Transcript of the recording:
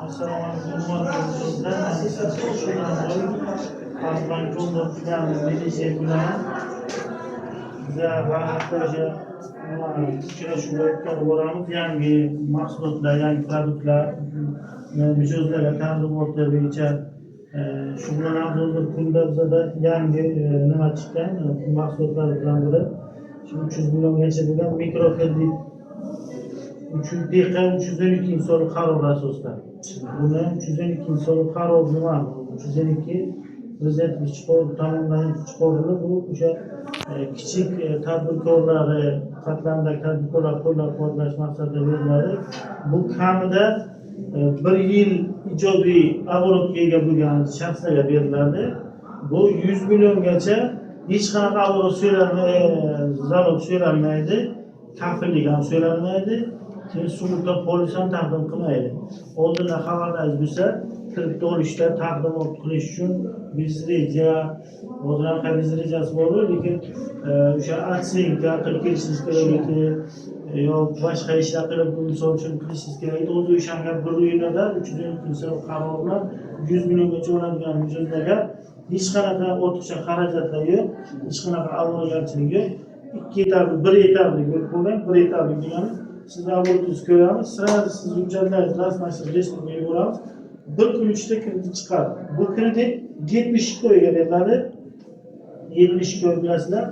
Assalomu alaykum. Xalqdan ko'ngildan menejer bilan biza vaqtda uchrashuvlar o'tkazib boramiz. Yangi mahsulotlar, yangi produktlar, mijozlarga taqdimoti bo'yicha shug'ullanamiz. Hozir kunda bizada yangi nima chiqqan mahsulotlar bilan biri 300 milliongacha bo'lgan mikrokredit 312 insonlik qaror asosida. Buni 312 insonlik qaror nima? 312 prezident tomonidan chiqarilib, bu o'sha kichik tadbirkorlari, qatlamdagi tadbirkorlar qo'llab-quvvatlash maqsadida beriladi. Bu kamida 1 yil ijobiy оборотga ega bo'lgan shaxslarga beriladi. Bu 100 milliongacha hech qanaqa оборот zalog so'ralmaydi, kafillik ham so'ralmaydi. Sug'urta polisi ham taqdim qilmaydi. Oldindan xabarlaringiz bo'lsa, kredit olishda taqdimot qilish uchun biz reja, hozir ham biz rejasi bor, lekin o'sha aksinga qilib kelishingiz kerak yo boshqa ishlar qilib misol uchun qilishingiz kerak. O'zi o'shanga 1 yilda 312 so'm qaror bilan 100 milliongacha oladigan mijozlarga hech qanaqa ortiqcha xarajatlar yo'q, hech qanaqa avvalgarchilik yo'q. 2 etapli, 1 etapli bo'lib bo'lgan, 1 etapli degani siz оборотni ko'ramiz, sразу siz hujjatlaringizni rasmiylashtirib reyestrga yuboramiz. 1 kun ichida kredit chiqadi. Bu kredit 72 oyga beriladi. 72 oy bilasizlar.